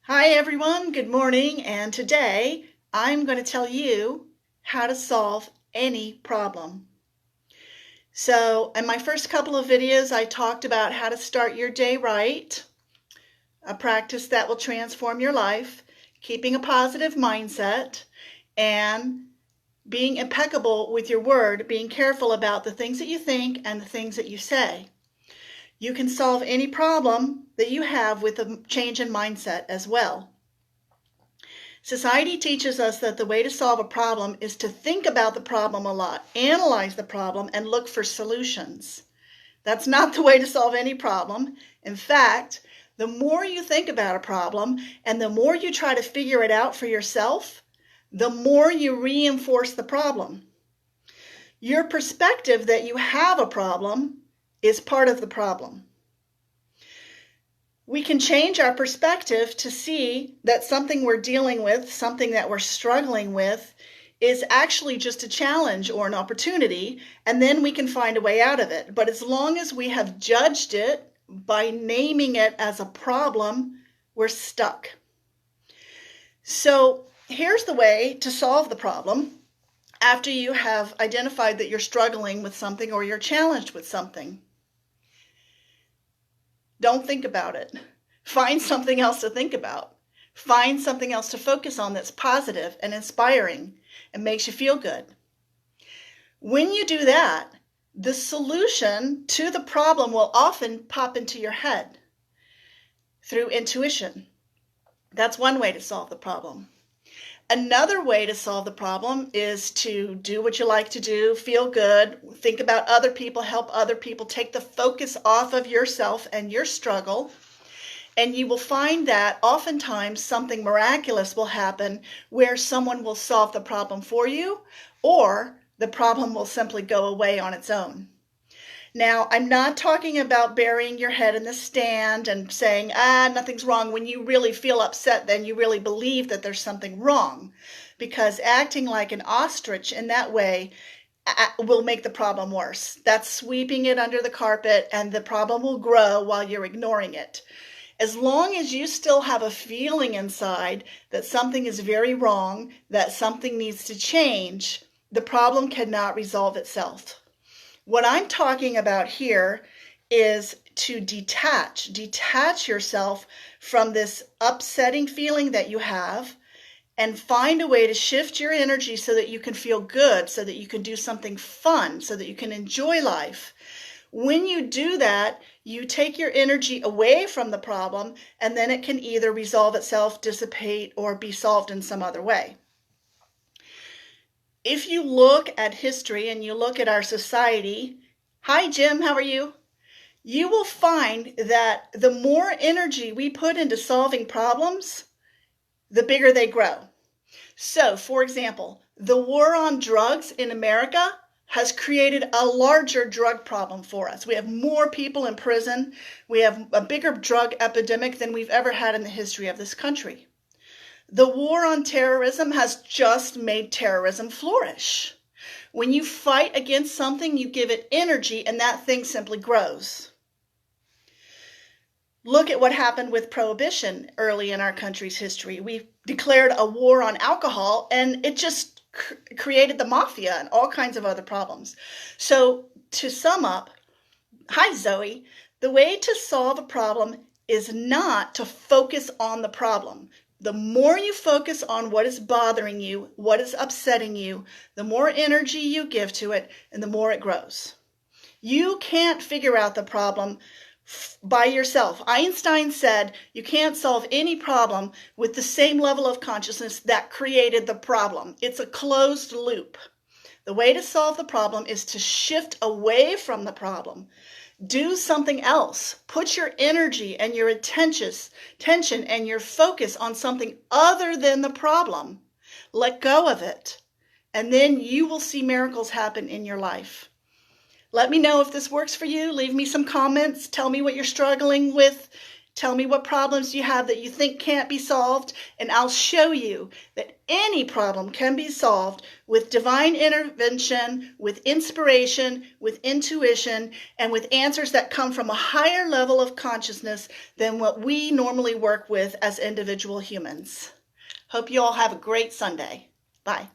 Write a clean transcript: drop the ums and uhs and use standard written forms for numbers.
Hi everyone, good morning, and today I'm going to tell you how to solve any problem. So in my first couple of videos I talked about how to start your day right, a practice that will transform your life, keeping a positive mindset, and being impeccable with your word, being careful about the things that you think and the things that you say. You can solve any problem that you have with a change in mindset as well. Society teaches us that the way to solve a problem is to think about the problem a lot, analyze the problem, and look for solutions. That's not the way to solve any problem. In fact, the more you think about a problem and the more you try to figure it out for yourself, the more you reinforce the problem. Your perspective that you have a problem is part of the problem. We can change our perspective to see that something we're dealing with, something that we're struggling with, is actually just a challenge or an opportunity, and then we can find a way out of it. But as long as we have judged it by naming it as a problem, we're stuck. So here's the way to solve the problem after you have identified that you're struggling with something or you're challenged with something. Don't think about it. Find something else to think about. Find something else to focus on that's positive and inspiring and makes you feel good. When you do that, the solution to the problem will often pop into your head through intuition. That's one way to solve the problem. Another way to solve the problem is to do what you like to do, feel good, think about other people, help other people, take the focus off of yourself and your struggle. And you will find that oftentimes something miraculous will happen where someone will solve the problem for you, or the problem will simply go away on its own. Now, I'm not talking about burying your head in the sand and saying, nothing's wrong, when you really feel upset, then you really believe that there's something wrong. Because acting like an ostrich in that way will make the problem worse. That's sweeping it under the carpet, and the problem will grow while you're ignoring it. As long as you still have a feeling inside that something is very wrong, that something needs to change, the problem cannot resolve itself. What I'm talking about here is to detach yourself from this upsetting feeling that you have and find a way to shift your energy so that you can feel good, so that you can do something fun, so that you can enjoy life. When you do that, you take your energy away from the problem, and then it can either resolve itself, dissipate, or be solved in some other way. If you look at history and you look at our society, hi Jim, how are you? You will find that the more energy we put into solving problems, the bigger they grow. So, for example, the war on drugs in America has created a larger drug problem for us. We have more people in prison. We have a bigger drug epidemic than we've ever had in the history of this country. The war on terrorism has just made terrorism flourish. When you fight against something, you give it energy, and that thing simply grows. Look at what happened with Prohibition early in our country's history. We declared a war on alcohol, and it just created the mafia and all kinds of other problems. So to sum up, hi Zoe, the way to solve a problem is not to focus on the problem. The more you focus on what is bothering you, what is upsetting you, the more energy you give to it, and the more it grows. You can't figure out the problem by yourself. Einstein said you can't solve any problem with the same level of consciousness that created the problem. It's a closed loop. The way to solve the problem is to shift away from the problem. Do something else. Put your energy and your attention and your focus on something other than the problem. Let go of it, and then you will see miracles happen in your life. Let me know if this works for you. Leave me some comments. Tell me what you're struggling with. Tell me what problems you have that you think can't be solved, and I'll show you that any problem can be solved with divine intervention, with inspiration, with intuition, and with answers that come from a higher level of consciousness than what we normally work with as individual humans. Hope you all have a great Sunday. Bye.